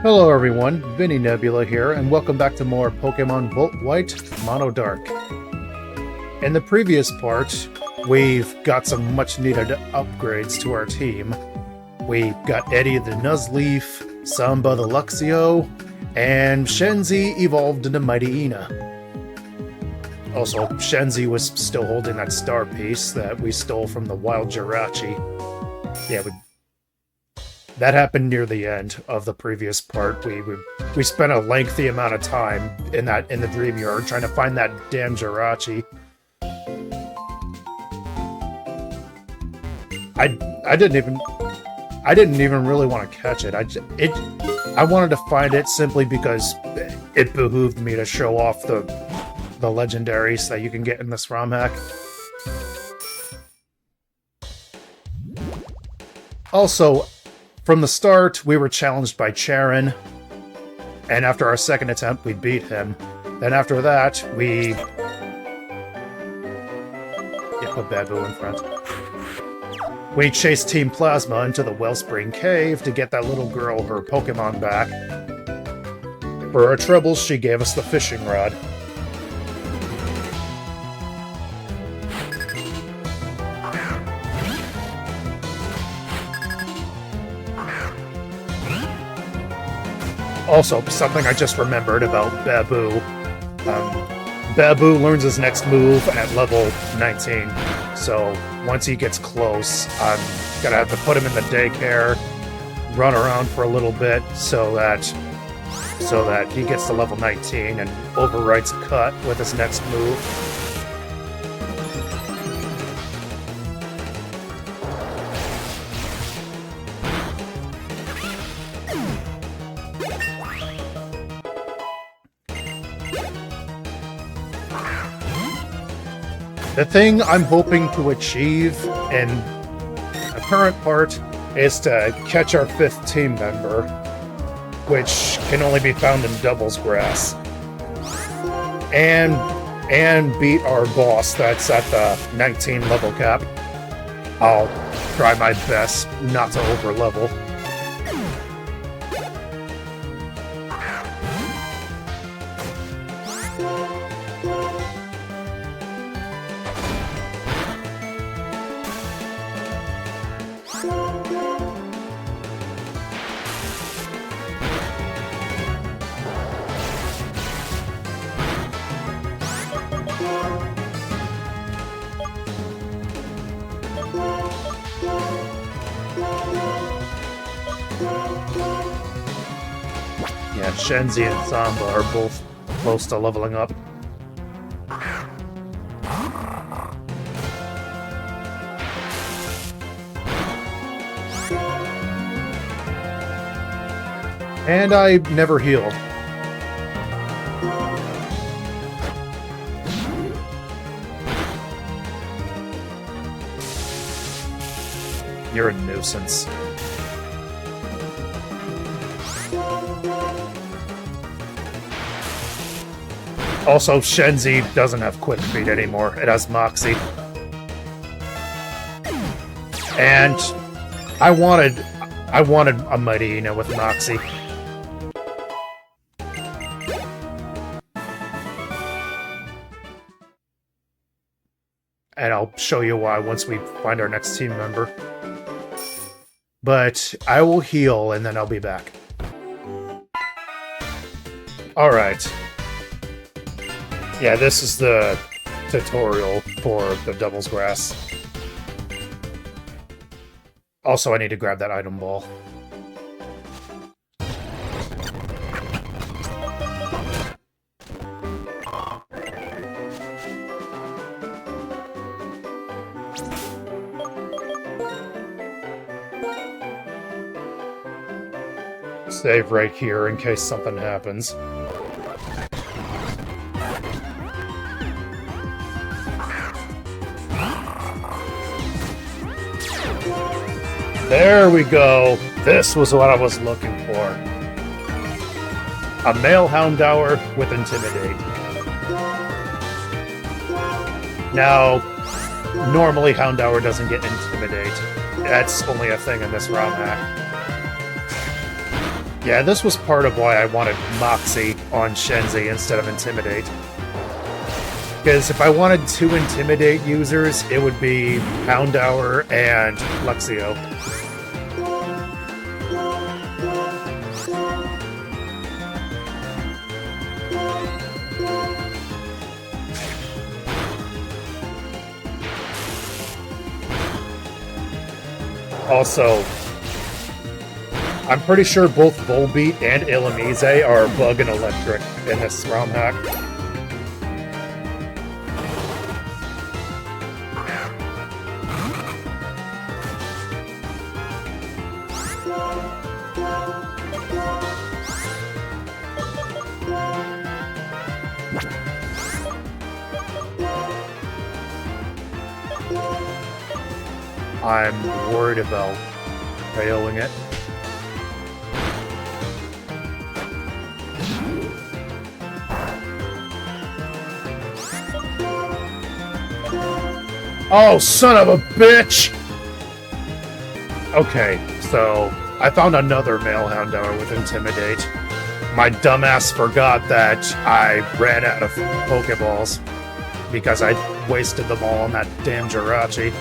Hello everyone, Vinny Nebula here, and welcome back to more Pokemon Volt White Mono Dark. In the previous part, we've got some much needed upgrades to our team. We got Eddie the Nuzleaf, Samba the Luxio, and Shenzi evolved into Mighty Ina. Also, Shenzi was still holding that star piece that we stole from the wild Jirachi. Yeah, that happened near the end of the previous part. We spent a lengthy amount of time in the dream yard trying to find that damn Jirachi. I didn't even really want to catch it. I wanted to find it simply because it behooved me to show off the legendaries that you can get in this ROM hack. Also, from the start, we were challenged by Charon, and after our second attempt, we beat him. Then after that, we... Yeah, put Babu in front. We chased Team Plasma into the Wellspring Cave to get that little girl her Pokemon back. For our troubles, she gave us the fishing rod. Also, something I just remembered about Babu. Babu learns his next move at level 19, so once he gets close, I'm gonna have to put him in the daycare, run around for a little bit, so that he gets to level 19 and overwrites Cut with his next move. The thing I'm hoping to achieve in the current part is to catch our 5th team member, which can only be found in Doubles Grass, and beat our boss that's at the 19 level cap. I'll try my best not to over-level. Yeah, Shenzi and Samba are both close to leveling up. And I never healed. You're a nuisance. Also, Shenzi doesn't have Quick Feet anymore. It has Moxie. And I wanted a Mighty Ina with Moxie. And I'll show you why once we find our next team member. But I will heal and then I'll be back. Alright. Yeah, this is the tutorial for the Doubles Grass. Also, I need to grab that item ball. Save right here in case something happens. There we go. This was what I was looking for. A male Houndour with Intimidate. Now, normally Houndour doesn't get Intimidate. That's only a thing in this ROM hack. Yeah, this was part of why I wanted Moxie on Shenzi instead of Intimidate. Because if I wanted to intimidate users, it would be Houndour and Luxio. Also, I'm pretty sure both Volbeat and Illumise are Bug and Electric in this ROM hack. I'm worried about failing it. Oh, son of a bitch! Okay, so I found another male Houndour with Intimidate. My dumbass forgot that I ran out of Pokeballs because I wasted them all on that damn Jirachi.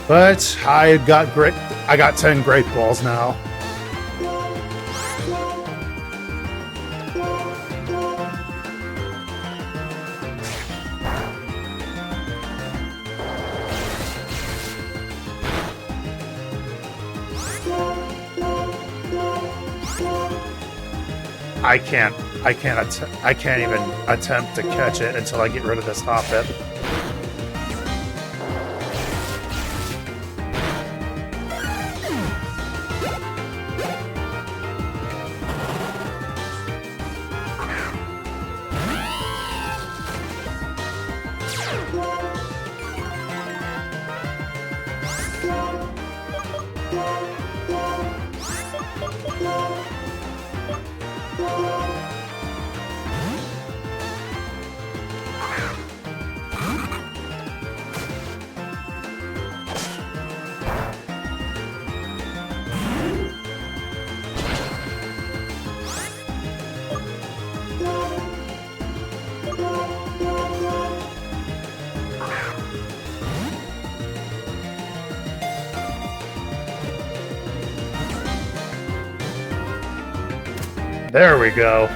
But I got 10 Great Balls now. I can't even attempt to catch it until I get rid of this Hoppip. There we go.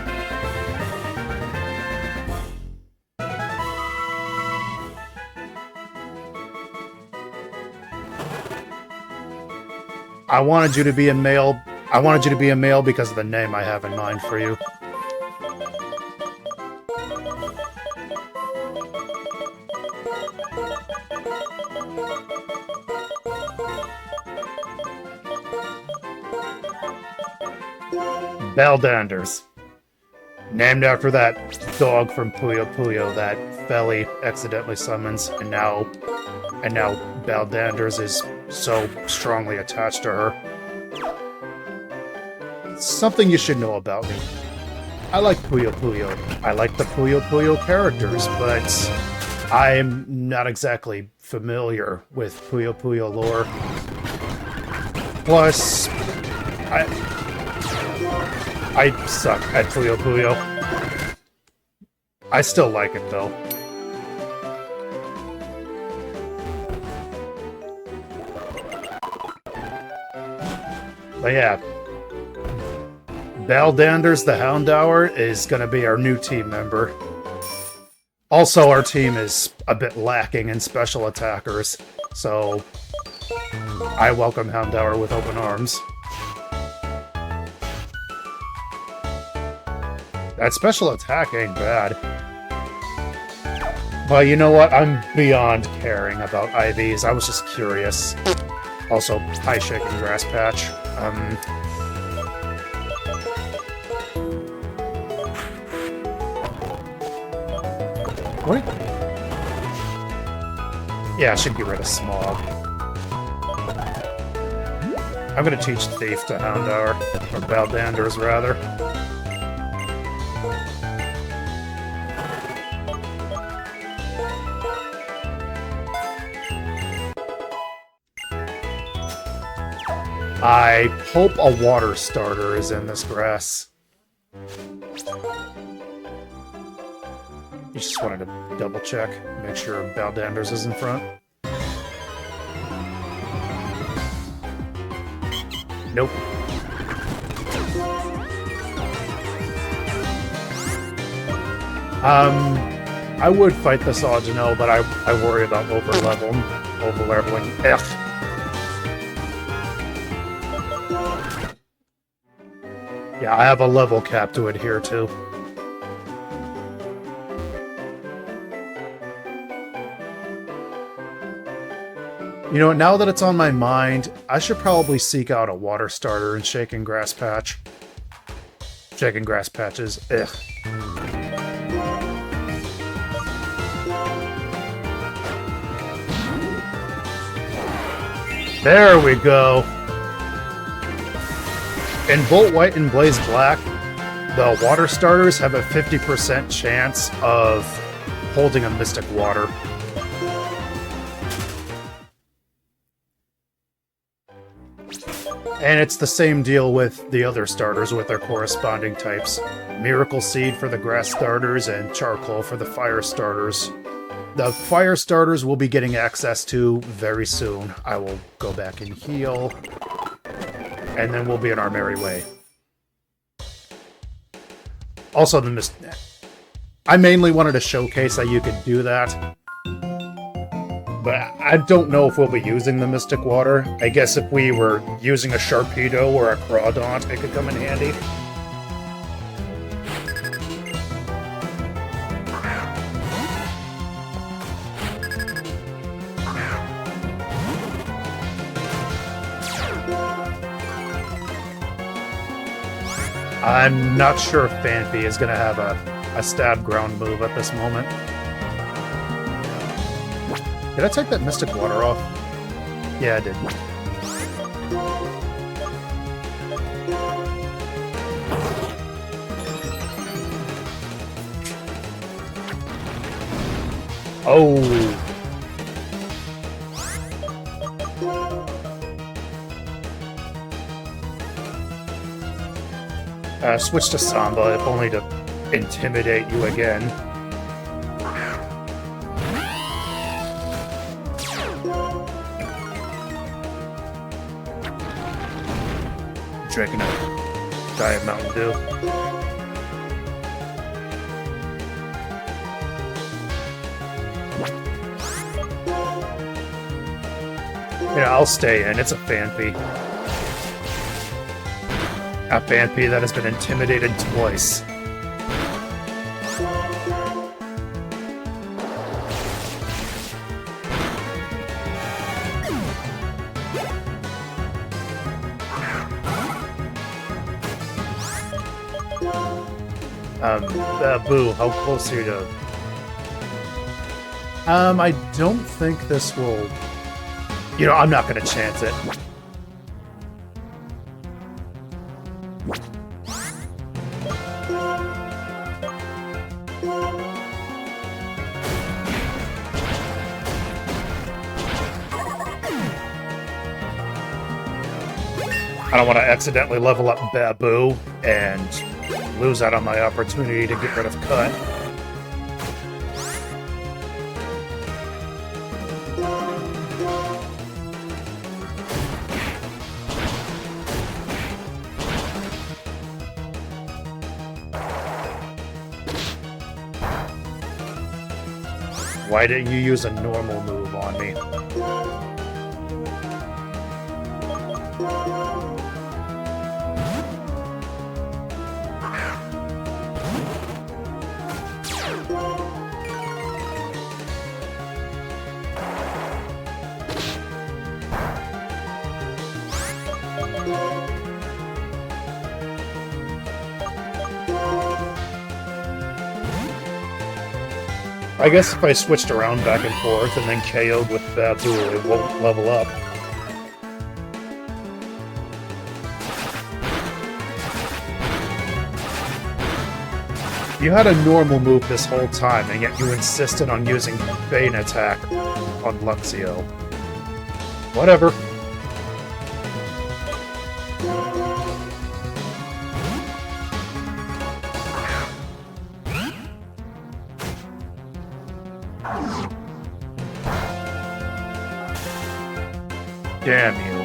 I wanted you to be a male. I wanted you to be a male because of the name I have in mind for you. Baldanders. Named after that dog from Puyo Puyo that Felly accidentally summons, and now Baldanders is so strongly attached to her. Something you should know about me. I like Puyo Puyo. I like the Puyo Puyo characters, but I'm not exactly familiar with Puyo Puyo lore. Plus, I suck at Puyo Puyo. I still like it, though. But yeah. Baldanders the Houndour is going to be our new team member. Also, our team is a bit lacking in special attackers, so I welcome Houndour with open arms. That special attack ain't bad. But you know what? I'm beyond caring about IVs. I was just curious. Also, hi, Shaking Grass Patch. What? Yeah, I should get rid of Smog. I'm gonna teach Thief to Houndour. Or Baldanders, rather. I hope a water starter is in this grass. You just wanted to double check, make sure Baldanders is in front. Nope. I would fight this Audino, but I worry about overleveling. Ugh. Yeah, I have a level cap to adhere to. You know, now that it's on my mind, I should probably seek out a water starter in Shaken Grass Patch. Shaken Grass Patches, ugh. There we go. In Volt White and Blaze Black, the water starters have a 50% chance of holding a Mystic Water. And it's the same deal with the other starters with their corresponding types. Miracle Seed for the grass starters and Charcoal for the fire starters. The fire starters we'll be getting access to very soon. I will go back and heal. And then we'll be on our merry way. Also, I mainly wanted to showcase that you could do that. But I don't know if we'll be using the Mystic Water. I guess if we were using a Sharpedo or a Crawdaunt, it could come in handy. I'm not sure if Phanpy is going to have a stab ground move at this moment. Did I take that Mystic Water off? Yeah, I did. Oh! Switch to Samba, if only to intimidate you again. Drinking a Diet Mountain Dew. Yeah, I'll stay in. It's a Phanpy. A Phanpy that has been intimidated twice. Boo, how close are you to... I don't think this will... You know, I'm not gonna chance it. I don't want to accidentally level up Baboo and lose out on my opportunity to get rid of Cut. Why didn't you use a normal move on me? I guess if I switched around back and forth and then KO'd with Baboo, it won't level up. You had a normal move this whole time, and yet you insisted on using Bane Attack on Luxio. Whatever. Damn you.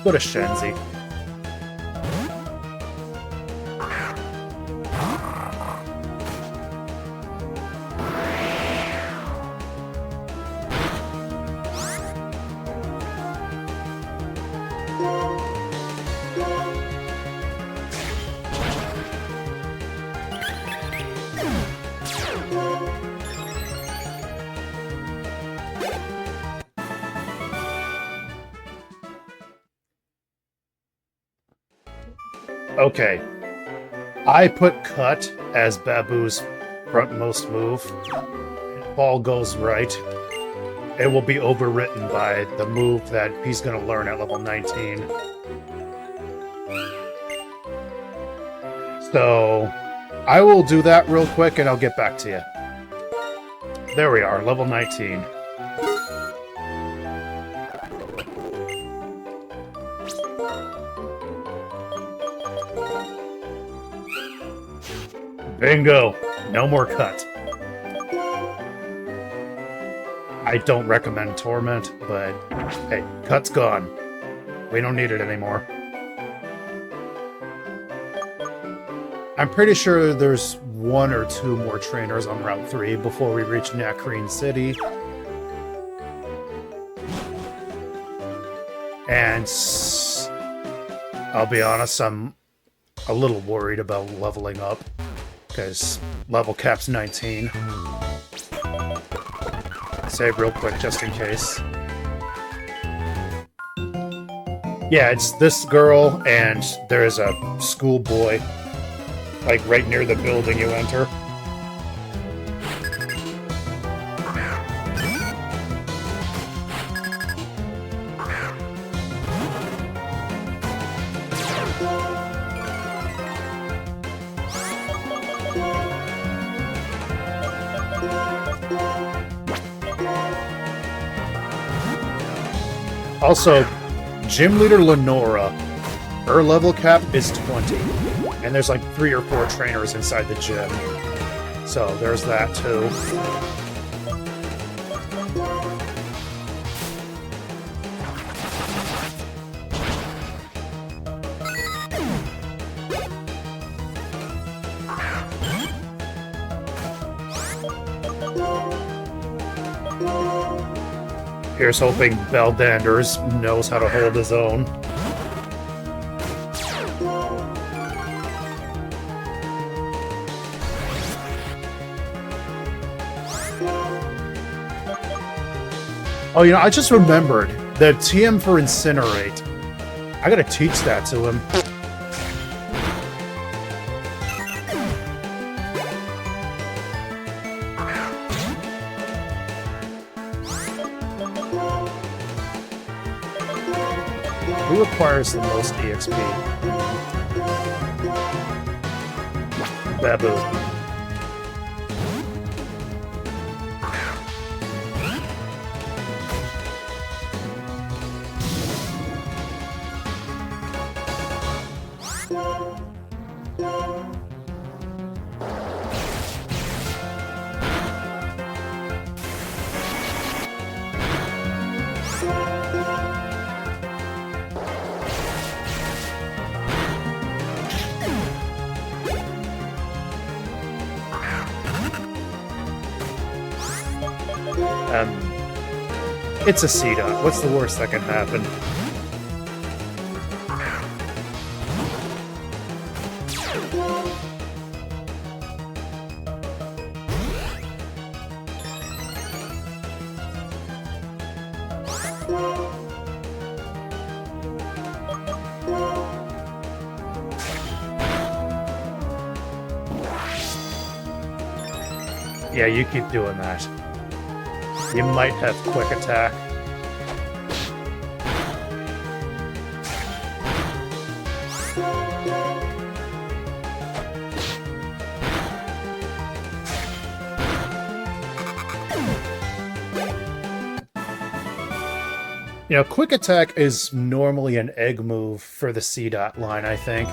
Go to Shenzi. Okay. I put Cut as Babu's frontmost move. If all goes right, it will be overwritten by the move that he's going to learn at level 19. So, I will do that real quick and I'll get back to you. There we are, level 19. Bingo! No more Cut. I don't recommend Torment, but hey, Cut's gone. We don't need it anymore. I'm pretty sure there's 1 or 2 more trainers on Route 3 before we reach Nacrene City. And I'll be honest, I'm a little worried about leveling up, because level cap's 19. Save real quick, just in case. Yeah, it's this girl, and there's a schoolboy, like right near the building you enter. Also, Gym Leader Lenora, her level cap is 20, and there's like 3 or 4 trainers inside the gym. So there's that too. Here's hoping Beldanders knows how to hold his own. Oh, you know, I just remembered the TM for Incinerate. I gotta teach that to him. Who acquires the most EXP? Babu. It's a C-Dot. What's the worst that can happen? Yeah, you keep doing that. You might have quick attack. You know, Quick Attack is normally an egg move for the C-Dot line, I think.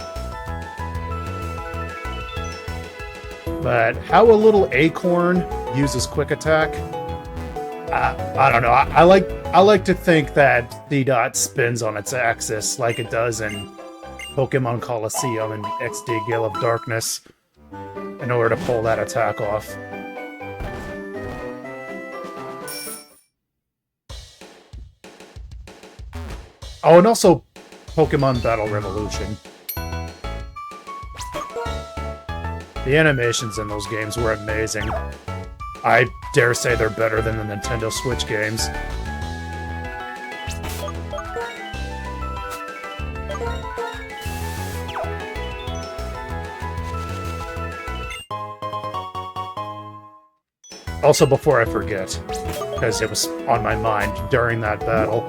But how a little acorn uses Quick Attack, I don't know. I like to think that C-Dot spins on its axis like it does in Pokemon Colosseum and XD Gale of Darkness in order to pull that attack off. Oh, and also Pokemon Battle Revolution. The animations in those games were amazing. I dare say they're better than the Nintendo Switch games. Also, before I forget, because it was on my mind during that battle,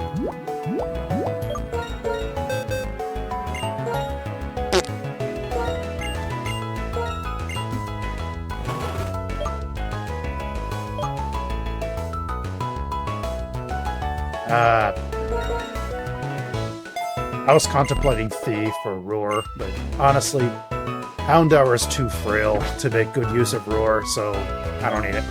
I was contemplating Thief or Roar, but honestly, Houndour is too frail to make good use of Roar, so I don't need it.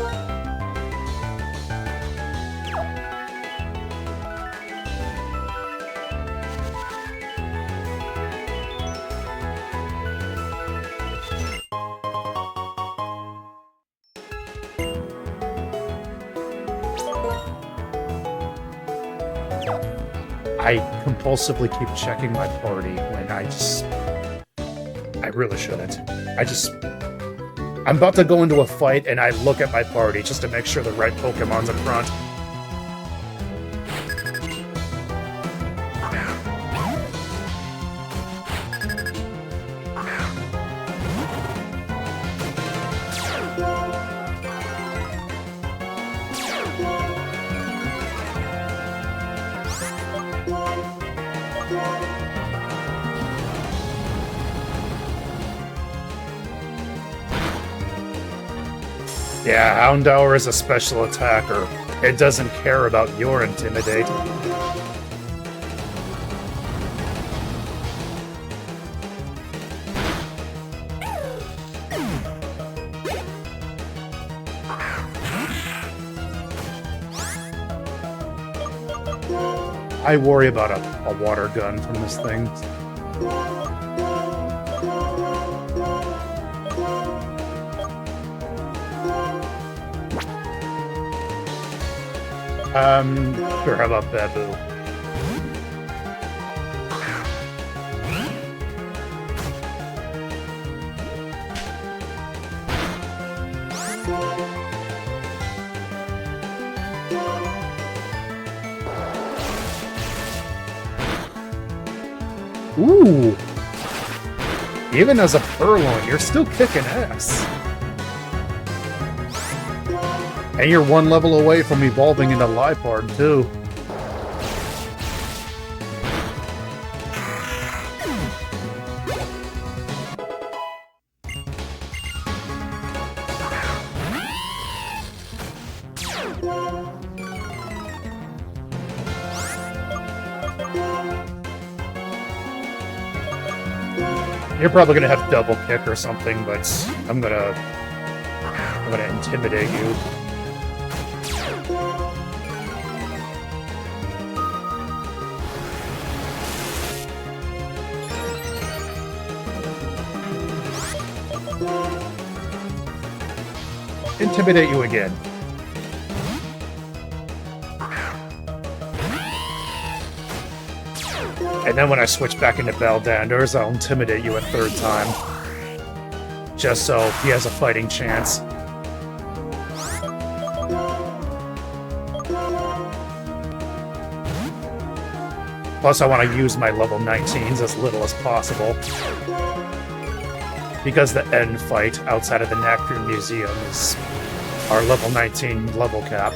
I compulsively keep checking my party when I really shouldn't. I'm about to go into a fight and I look at my party just to make sure the right Pokemon's in front. Yeah, Houndour is a special attacker. It doesn't care about your Intimidate. I worry about a water gun from this thing. Sure, how about Babu? Ooh! Even as a Purloin, you're still kicking ass. And you're one level away from evolving into Liepard, too. You're probably gonna have double kick or something, but I'm gonna intimidate you. Intimidate you again. And then when I switch back into Baldanders, I'll intimidate you a third time. Just so he has a fighting chance. Plus, I want to use my level 19s as little as possible. Because the end fight outside of the Nacrene Museum is our level 19 level cap.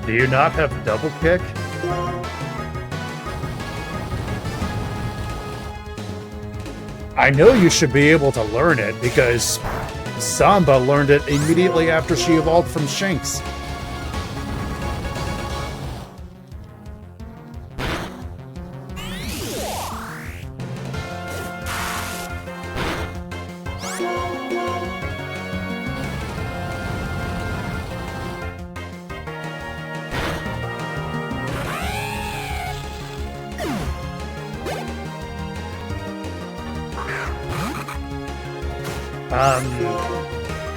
Do you not have double kick? I know you should be able to learn it, because Samba learned it immediately after she evolved from Shanks.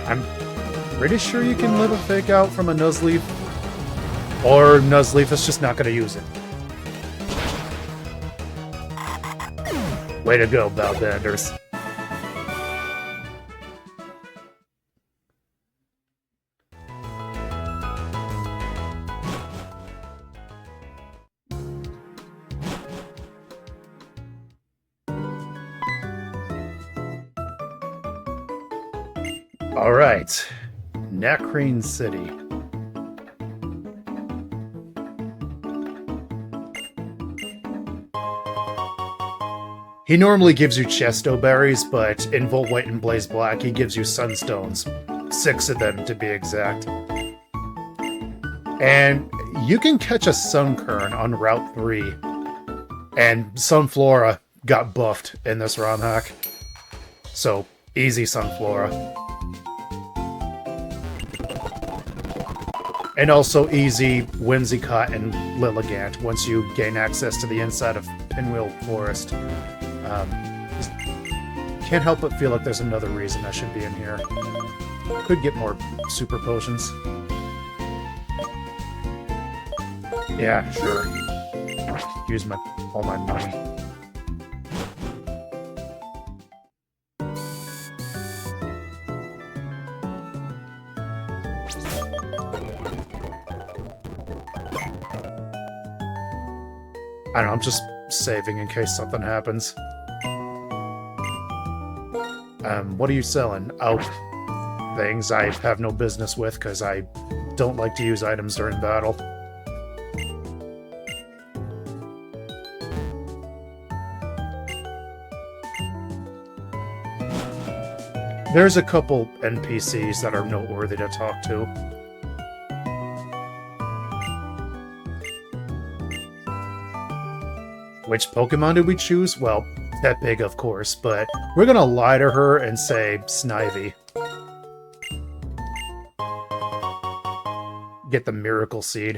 I'm pretty sure you can live a fake out from a Nuzleaf, or Nuzleaf is just not going to use it. Way to go, Balbanders. Alright, Nacrene City. He normally gives you Chesto berries, but in Volt White and Blaze Black, he gives you Sunstones. 6 of them, to be exact. And you can catch a Sunkern on Route 3. And Sunflora got buffed in this ROM hack. So, easy Sunflora. And also easy Whimsicott and Lilligant once you gain access to the inside of Pinwheel Forest. Can't help but feel like there's another reason I should be in here. Could get more super potions. Yeah, sure. Use all my money. I don't know, I'm just saving in case something happens. What are you selling? Oh, things I have no business with because I don't like to use items during battle. There's a couple NPCs that are noteworthy to talk to. Which Pokemon did we choose? Well, Pepig, of course, but we're gonna lie to her and say Snivy. Get the Miracle Seed.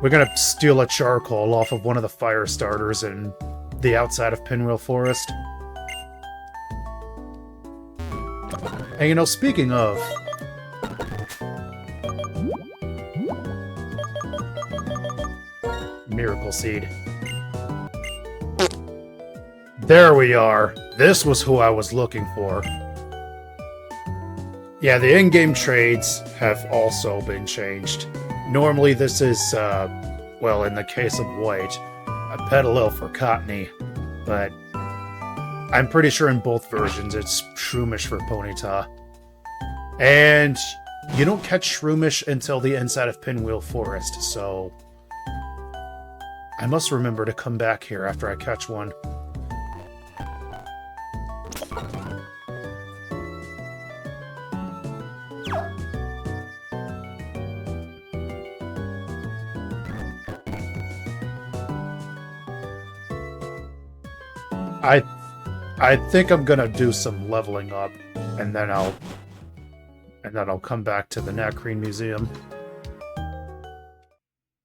We're gonna steal a charcoal off of one of the fire starters in the outside of Pinwheel Forest. And you know, speaking of... Miracle Seed. There we are. This was who I was looking for. Yeah, the in-game trades have also been changed. Normally this is, well, in the case of White, a Petalil for Cottony, but I'm pretty sure in both versions it's Shroomish for Ponyta. And you don't catch Shroomish until the inside of Pinwheel Forest, so I must remember to come back here after I catch one. I think I'm gonna do some leveling up, and then I'll come back to the Nacrene Museum.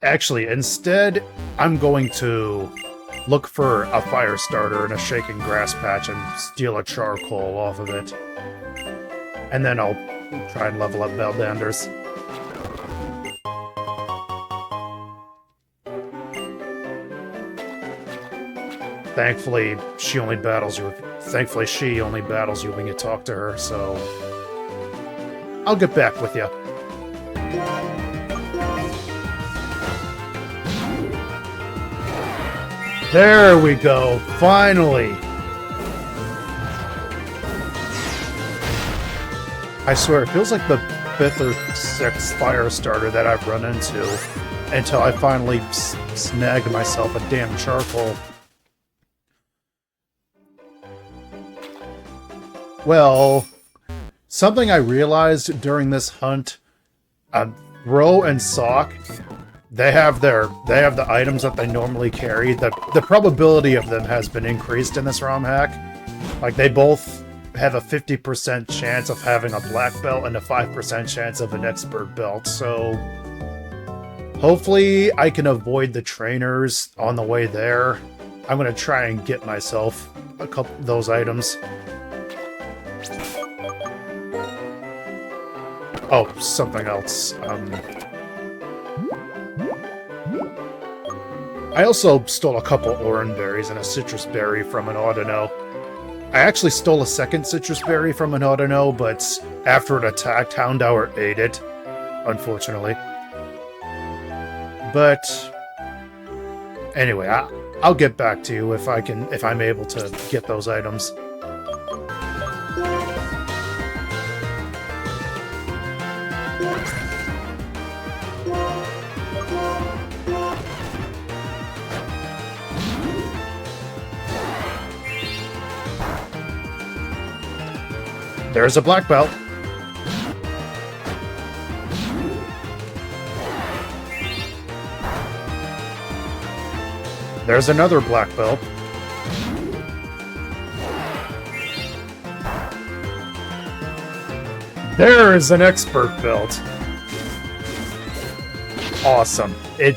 Actually, instead, I'm going to look for a fire starter in a shaking grass patch and steal a charcoal off of it. And then I'll try and level up Belbanders. Thankfully, she only battles you when you talk to her, so I'll get back with you. There we go, finally! I swear, it feels like the 5th or 6th fire starter that I've run into until I finally snag myself a damn charcoal. Well, something I realized during this hunt, Ro and Sock, they have the items that they normally carry. The probability of them has been increased in this ROM hack. Like, they both have a 50% chance of having a black belt and a 5% chance of an expert belt, so hopefully I can avoid the trainers on the way there. I'm gonna try and get myself a couple of those items. Oh, something else. I also stole a couple orange berries and a citrus berry from an Audino. I actually stole a second citrus berry from an Audino, but after it attacked, Houndour ate it, unfortunately. But anyway, I'll get back to you if I'm able to get those items. There's a black belt. There's another black belt. There is an expert belt. Awesome. It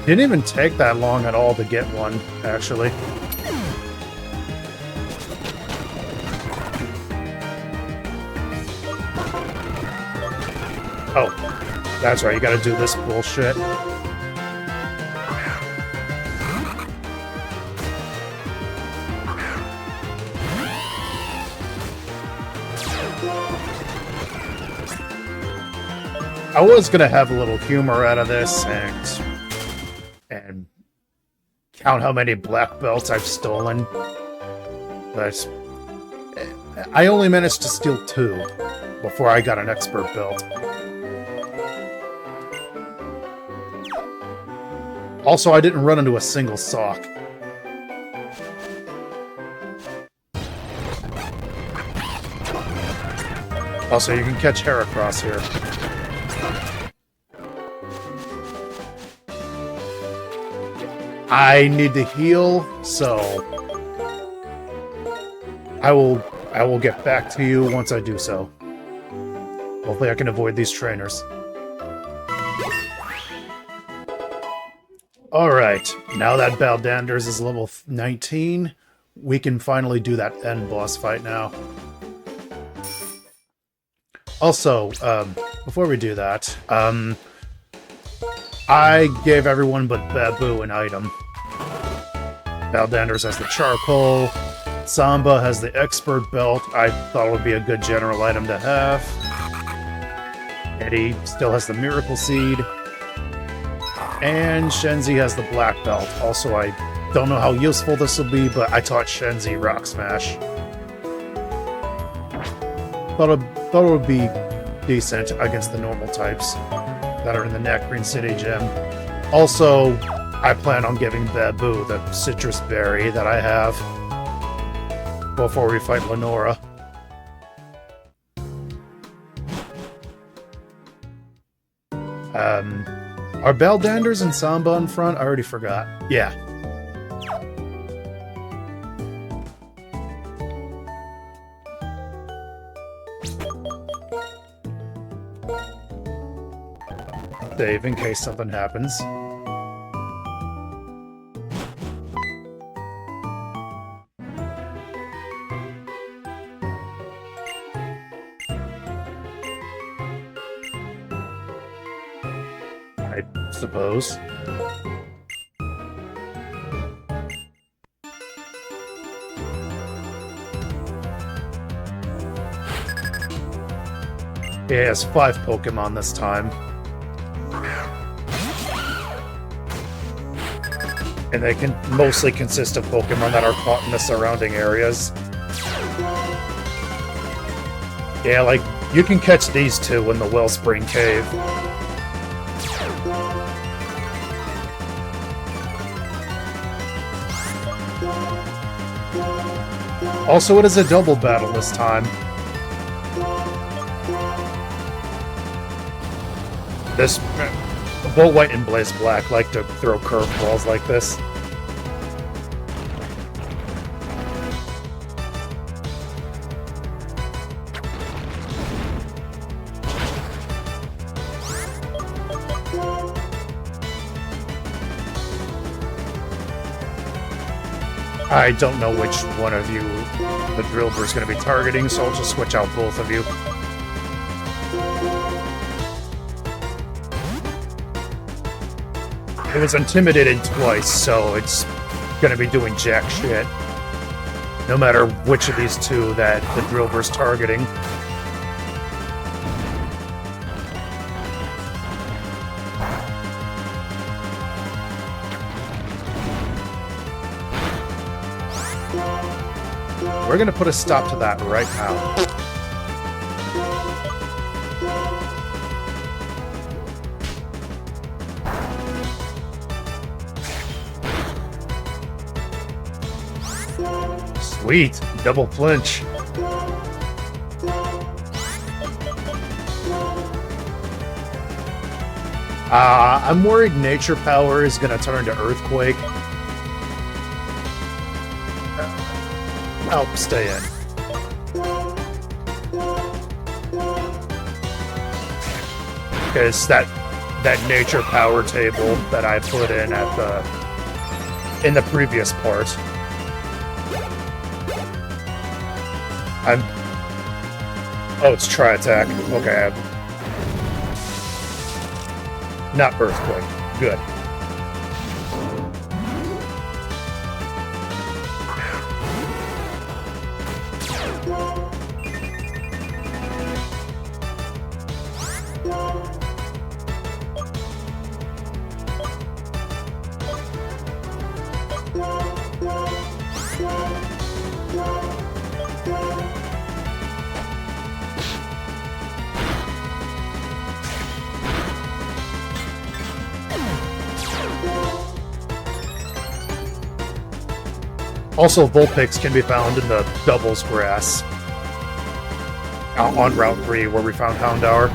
didn't even take that long at all to get one, actually. Oh, that's right, you gotta do this bullshit. I was gonna have a little humor out of this and count how many black belts I've stolen, but I only managed to steal 2 before I got an expert belt. Also, I didn't run into a single sock. Also, you can catch Heracross here. I need to heal, so I will get back to you once I do so. Hopefully I can avoid these trainers. Alright, now that Baldanders is level 19, we can finally do that end boss fight now. Also, before we do that, I gave everyone but Babu an item. Baldanders has the charcoal, Samba has the expert belt. I thought it would be a good general item to have. Eddie still has the miracle seed. And Shenzi has the black belt. Also, I don't know how useful this will be, but I taught Shenzi Rock Smash. Thought it would be decent against the normal types that are in the Nacrene City Gym. Also, I plan on giving Babu the citrus berry that I have before we fight Lenora. Are Baldanders and Samba in front? I already forgot. Yeah. Save in case something happens. I suppose. He has 5 Pokemon this time. And they can mostly consist of Pokemon that are caught in the surrounding areas. Yeah, like, you can catch these 2 in the Wellspring Cave. Also, it is a double battle this time. This Bolt White and Blaze Black like to throw curveballs like this. I don't know which one of you the Drillbur is going to be targeting, so I'll just switch out both of you. It was intimidated twice, so it's going to be doing jack shit. No matter which of these two that the Drillbur's targeting. We're going to put a stop to that right now. Sweet! Double flinch. I'm worried Nature Power is going to turn to Earthquake. Oh, stay in. Because that Nature Power table that I put in in the previous part. Oh, it's Tri-Attack. Okay. Not Earthquake. Good. Also, Vulpix can be found in the Doubles grass on Route 3 where we found Houndour.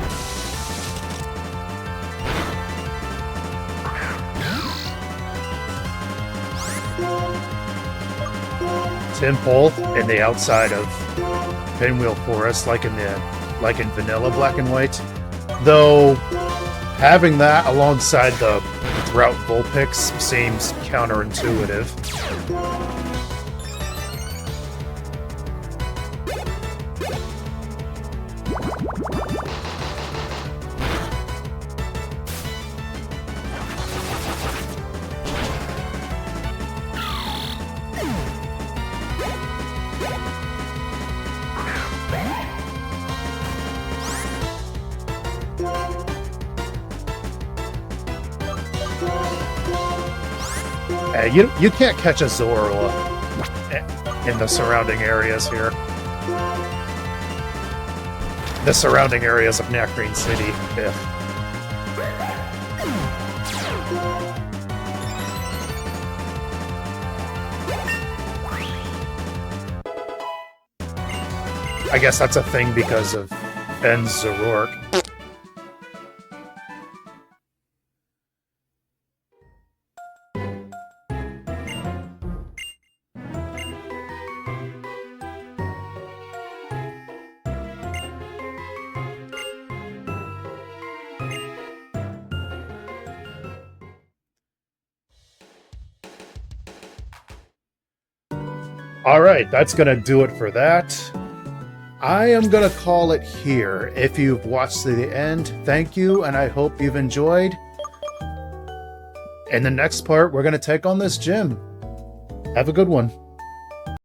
Tinpole in the outside of Pinwheel Forest, like in Vanilla Black and White. Though having that alongside the Route Vulpix seems counterintuitive. You can't catch a Zorua in the surrounding areas here. The surrounding areas of Nacrene City, I guess that's a thing because of Ben's Zoroark. Alright, that's going to do it for that. I am going to call it here. If you've watched to the end, thank you, and I hope you've enjoyed. In the next part, we're going to take on this gym. Have a good one.